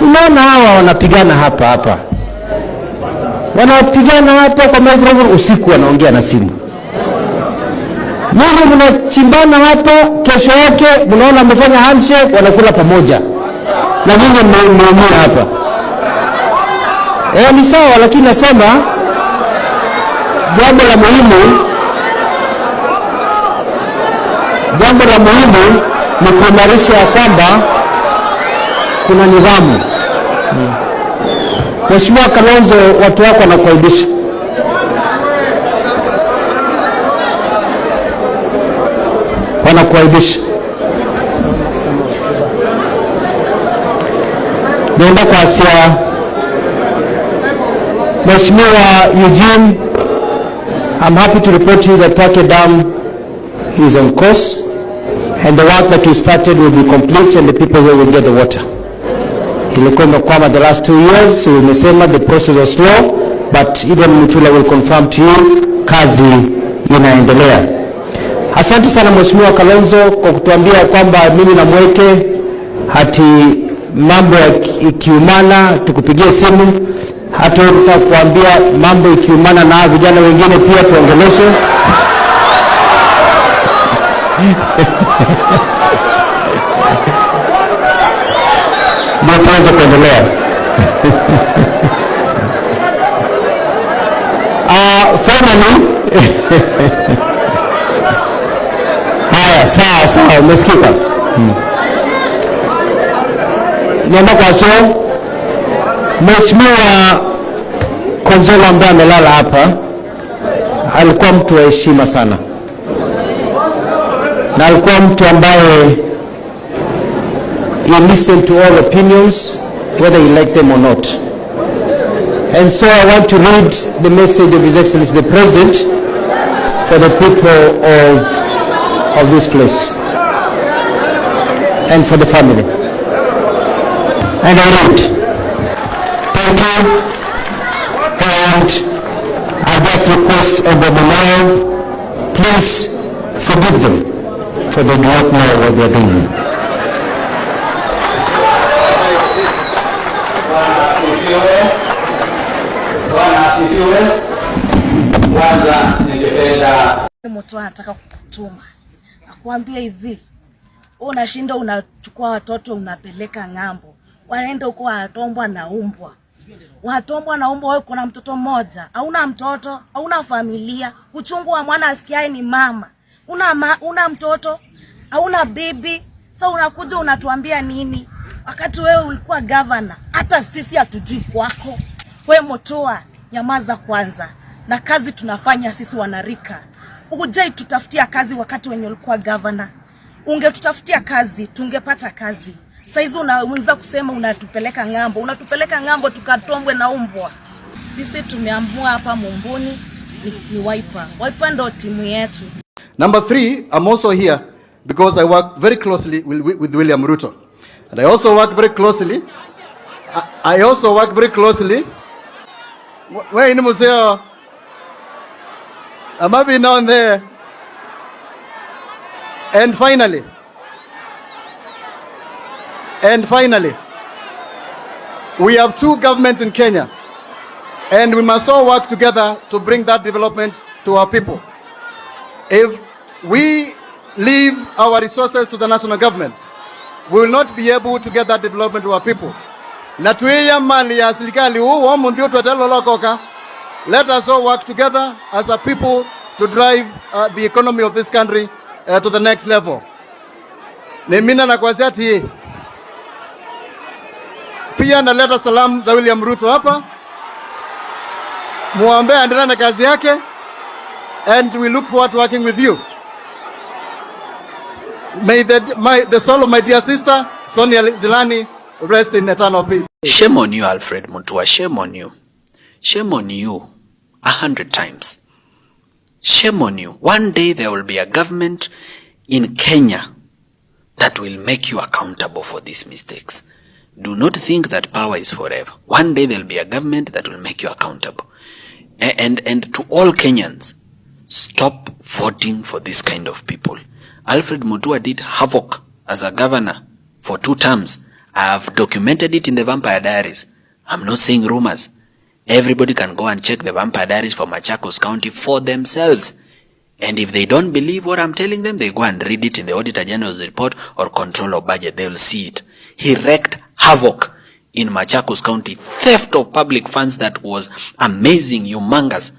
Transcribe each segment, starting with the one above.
Unaona hawa wanapigana hapa. Wanapigana hapa kwa microphone usiku, wanaongea na simu. Nyinyi mnachimbana hapa, kesho yake mnaona mmefanya handshake, wanakula pamoja. Na nyinyi mnaumia hapa. Ni sawa, lakini nasema jambo la muhimu ni kuimarisha kwamba kuna nidhamu. Mheshimiwa Kalonzo, watu wako wanakuaibisha. Naenda kwa Asia. Mheshimiwa Eugene, I'm happy to report to you that Take Dam is on course and the work that you started will be complete and the people here will get the water. Ilikuwa imekwama the last 2 years, so umesema the process was slow, but even Mutua will confirm to you, kazi inaendelea. Asante sana Mheshimiwa Kalonzo kwa kutuambia kwamba mimi na Mweke hati mambo ikiumana tukupigie simu, hata kuambia mambo ikiumana na vijana wengine pia tuongeleshe. Mwanzo kuendelea. Finally. Haya, sawa, umesikika. Niomba kwa sio Mheshimiwa Konzola ambaye amelala hapa alikuwa mtu wa heshima sana. Na alikuwa mtu ambaye he listened to all opinions, whether he liked them or not. And so I want to read the message of His Excellency the President for the people of this place and for the family. And I read, thank you, and I just request of the Lord, please forgive them, for they do not know what they are doing. Mutua anataka kukutuma akuambia hivi, unashinda unachukua watoto unapeleka ng'ambo, wanaenda huko wanatombwa na umbwa. Wewe kuna mtoto mmoja, hauna mtoto, hauna familia, uchungu wa mwana asikiae ni mama. Una mtoto, hauna bibi, sasa unakuja unatuambia nini? Wakati wewe ulikuwa governor, hata sisi hatujui kwako. Wewe Mutua, nyamaza kwanza. Na kazi tunafanya sisi wanarika. Ujai tutafutia kazi wakati wenye ulikuwa governor. Ungetutafutia kazi, tungepata kazi. Saizi unaweza kusema unatupeleka ng'ambo tukatombwe na umbwa. Sisi tumeamua hapa Mumbuni ni Wiper. Wiper ndo timu yetu. Number 3, I'm also here because I work very closely with William Ruto. And I also work very closely. Where in Museo? I'm happy down there. And finally, we have 2 governments in Kenya, and we must all work together to bring that development to our people. If we leave our resources to the national government, we will not be able to get that development to our people. Let us all work together as a people to drive the economy of this country to the next level. Nemina na kwaziati pia naleta salamu za William Ruto hapa. Muombe aendelee na kazi yake, and we look forward to working with you. May the soul of my dear sister Sonia Zilani rest in eternal peace. Shame on you, Alfred Mutua. Shame on you. Shame on you 100 times. Shame on you. One day there will be a government in Kenya that will make you accountable for these mistakes. Do not think that power is forever. One day there will be a government that will make you accountable. And to all Kenyans, stop voting for this kind of people. Alfred Mutua did havoc as a governor for 2 terms. I've documented it in the Vampire Diaries. I'm not saying rumors. Everybody can go and check the Vampire Diaries for Machakos County for themselves. And if they don't believe what I'm telling them, they go and read it in the Auditor General's report or Control of Budget. They'll see it. He wreaked havoc in Machakos County. Theft of public funds that was amazing, humongous.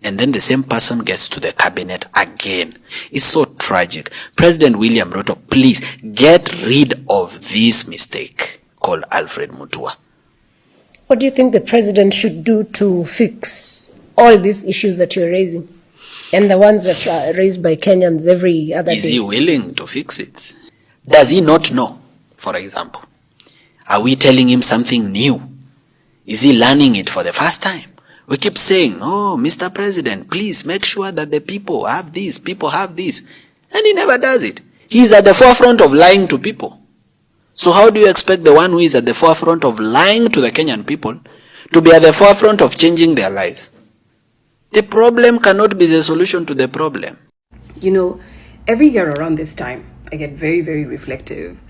And then the same person gets to the cabinet again. It's so tragic. President William Ruto, please get rid of this mistake called Alfred Mutua. What do you think the president should do to fix all these issues that you're raising and the ones that are raised by Kenyans every other day? Is he willing to fix it? Does he not know, for example? Are we telling him something new? Is he learning it for the first time? We keep saying, oh, Mr. President, please make sure that the people have this, people have this. And he never does it. He's at the forefront of lying to people. So how do you expect the one who is at the forefront of lying to the Kenyan people to be at the forefront of changing their lives? The problem cannot be the solution to the problem. You know, every year around this time, I get very, very reflective.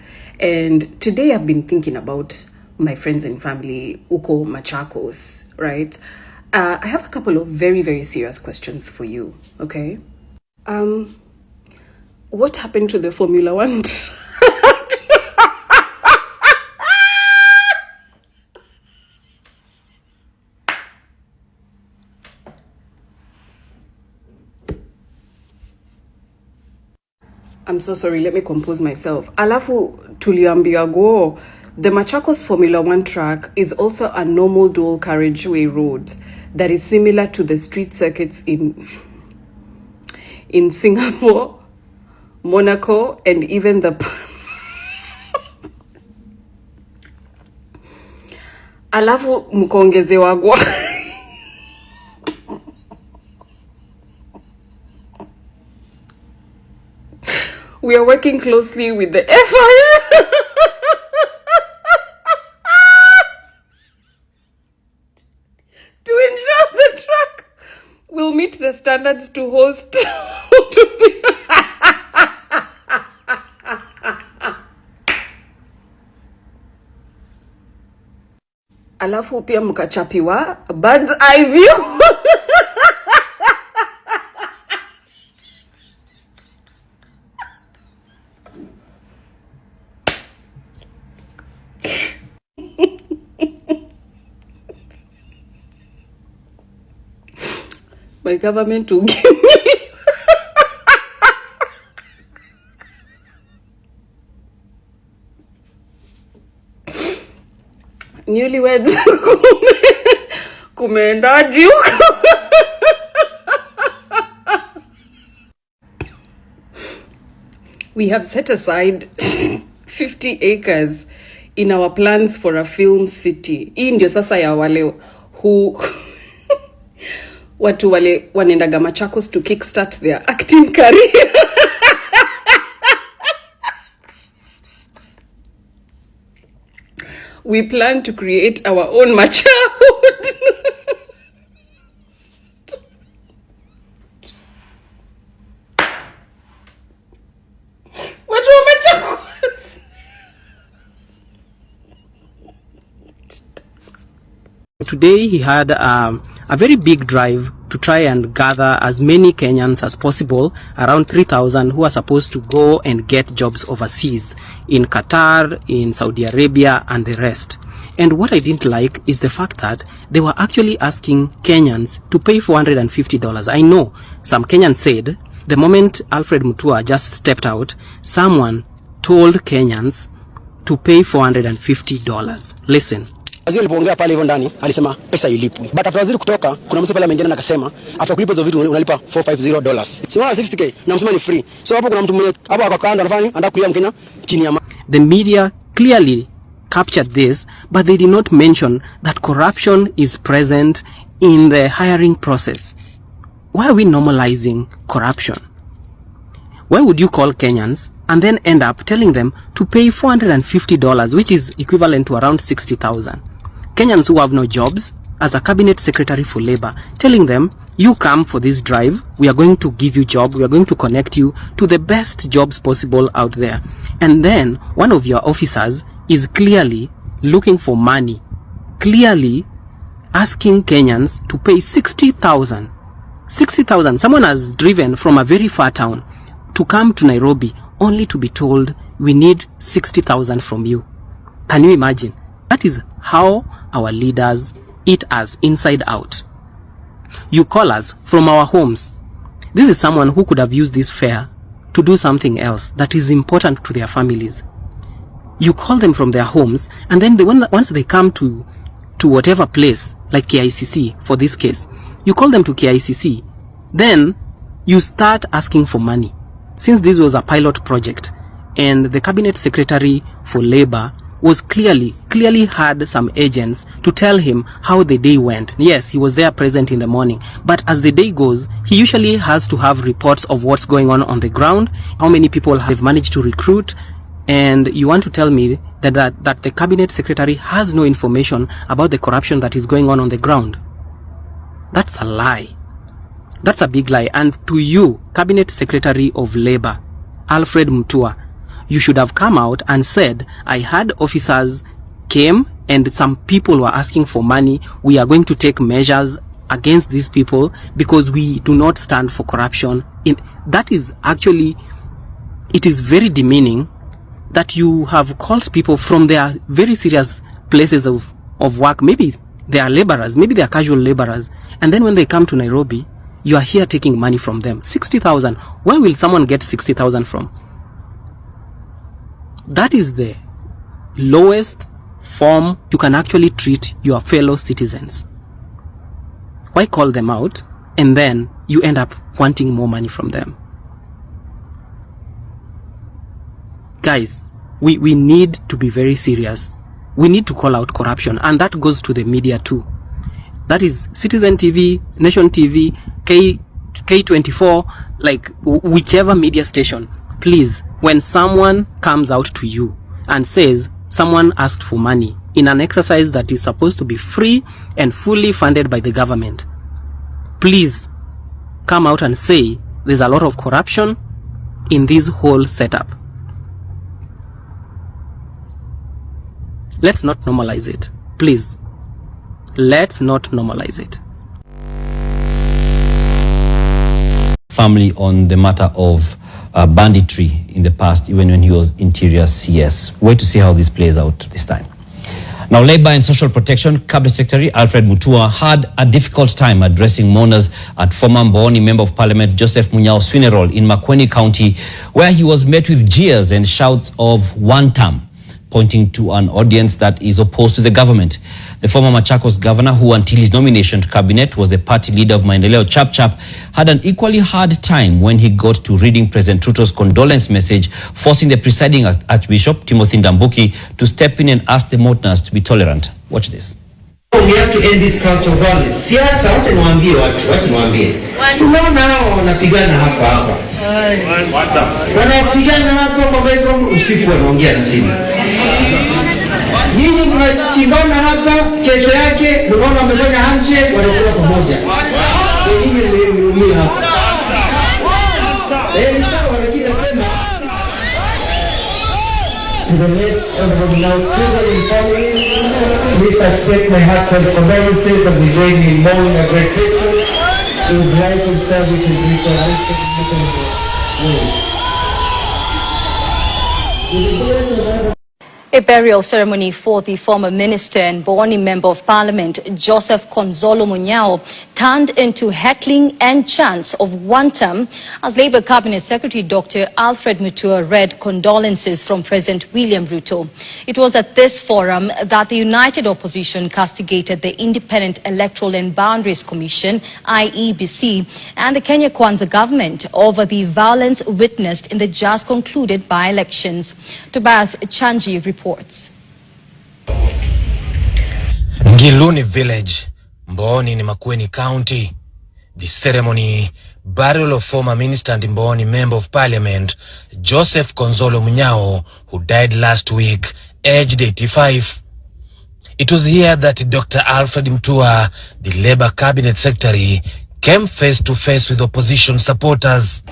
And today I've been thinking about my friends and family, Uko Machakos, right? I have a couple of very, very serious questions for you, okay? What happened to the Formula One? I'm so sorry, let me compose myself. Alafu tuliambiwa go. The Machakos Formula One track is also a normal dual carriageway road that is similar to the street circuits in Singapore, Monaco, and even the alafu mkongezewa gwa. We are working closely with the FIA to ensure the track will meet the standards to host alafu pia mkachapiwa bird's eye view. My government will give me newlyweds kumeendaji huko. We have set aside 50 acres in our plans for a film city. Hii ndio sasa ya wale who watu wale wanendaga Machakos to kickstart their acting career. We plan to create our own Machakos. Watu wa Machakos. Today he had a very big drive to try and gather as many Kenyans as possible, around 3,000 who are supposed to go and get jobs overseas in Qatar, in Saudi Arabia and the rest. And what I didn't like is the fact that they were actually asking Kenyans to pay $450. I know some Kenyans said the moment Alfred Mutua just stepped out, someone told Kenyans to pay $450. Listen. Waziri alipoongea pale hivyo ndani alisema pesa ilipwe. But after waziri kutoka kuna msee pale ameingia na akasema after kulipa hizo vitu unalipa $450. Si wala 60k na msema ni free. So hapo kuna mtu mmoja hapo akakaanda anafanya anataka kulia Mkenya chini ya The media clearly captured this, but they did not mention that corruption is present in the hiring process. Why are we normalizing corruption? Why would you call Kenyans and then end up telling them to pay $450, which is equivalent to around 60,000? Kenyans who have no jobs, as a cabinet secretary for labor, telling them, you come for this drive, we are going to give you job, we are going to connect you to the best jobs possible out there. And then one of your officers is clearly looking for money, clearly asking Kenyans to pay 60,000. 60,000. Someone has driven from a very far town to come to Nairobi only to be told, we need 60,000 from you. Can you imagine? That is how our leaders eat us inside out. You call us from our homes. This is someone who could have used this fare to do something else that is important to their families. You call them from their homes, and then once they come to whatever place, like KICC for this case, you call them to KICC, then you start asking for money. Since this was a pilot project, and the Cabinet Secretary for Labor was clearly had some agents to tell him how the day went. Yes, he was there present in the morning, but as the day goes, he usually has to have reports of what's going on the ground, how many people have managed to recruit, and you want to tell me that the Cabinet Secretary has no information about the corruption that is going on the ground? That's a lie. That's a big lie. And to you, Cabinet Secretary of Labor, Alfred Mutua, you should have come out and said, I had officers came and some people were asking for money. We are going to take measures against these people because we do not stand for corruption. That is actually, it is very demeaning that you have called people from their very serious places of work. Maybe they are laborers, maybe they are casual laborers. And then when they come to Nairobi, you are here taking money from them. 60,000. Where will someone get 60,000 from? That is the lowest form you can actually treat your fellow citizens. Why call them out and then you end up wanting more money from them? Guys, we need to be very serious. We need to call out corruption, and that goes to the media too. That is Citizen TV, Nation TV, K24, like whichever media station. Please, when someone comes out to you and says someone asked for money in an exercise that is supposed to be free and fully funded by the government, please come out and say there's a lot of corruption in this whole setup. Let's not normalize it. Please. Let's not normalize it. Family on the matter of banditry in the past, even when he was Interior CS. Wait to see how this plays out this time. Now, Labor and Social Protection Cabinet Secretary Alfred Mutua had a difficult time addressing mourners at former Mboni Member of Parliament Joseph Munyao's funeral in Makueni County, where he was met with jeers and shouts of Wantam, pointing to an audience that is opposed to the government. The former Machakos governor, who until his nomination to cabinet was the party leader of Maendeleo Chap Chap, had an equally hard time when he got to reading President Ruto's condolence message, forcing the presiding Archbishop Timothy Ndambuki to step in and ask the mourners to be tolerant. Watch this. We have to end this culture of violence. Siasa, wacha niwaambie watu, unaona hao wanapigana hapa. Wanapigana hapa kwa hivyo usiku wanaongea na simu. Nyinyi mnachimbana hapa, kesho yake unaona wamefanya handshake, wanakuwa pamoja. Nyinyi mmeumia hapa. Ni sawa, lakini nasema to the late Honorable Munyao's children and families, please accept my heartfelt condolences and we join in mourning a great patriot whose life and service is rich and ways. A burial ceremony for the former minister and Mboni Member of Parliament Joseph Konzolo Munyao turned into heckling and chants of Wantam as Labour Cabinet Secretary Dr. Alfred Mutua read condolences from President William Ruto. It was at this forum that the United Opposition castigated the Independent Electoral and Boundaries Commission, IEBC, and the Kenya Kwanza government over the violence witnessed in the just concluded by-elections. Tobias Chanji reports. Ngiluni Village, Mboni in Makueni County. The ceremony, burial of former Minister and Mboni Member of Parliament Joseph Konzolo Munyao, who died last week, aged 85. It was here that Dr. Alfred Mutua, the Labour Cabinet Secretary, came face to face with opposition supporters.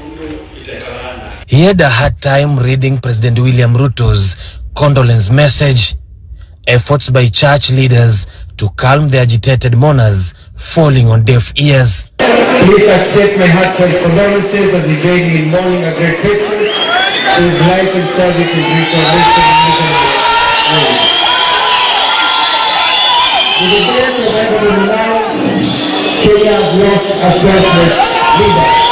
He had a hard time reading President William Ruto's condolence message. Efforts by church leaders to calm the agitated mourners falling on deaf ears. Please accept my heartfelt condolences as we join in mourning a great patron whose life and service is rich and wisdom. With the death of Alfred, Kenya has lost a selfless leader.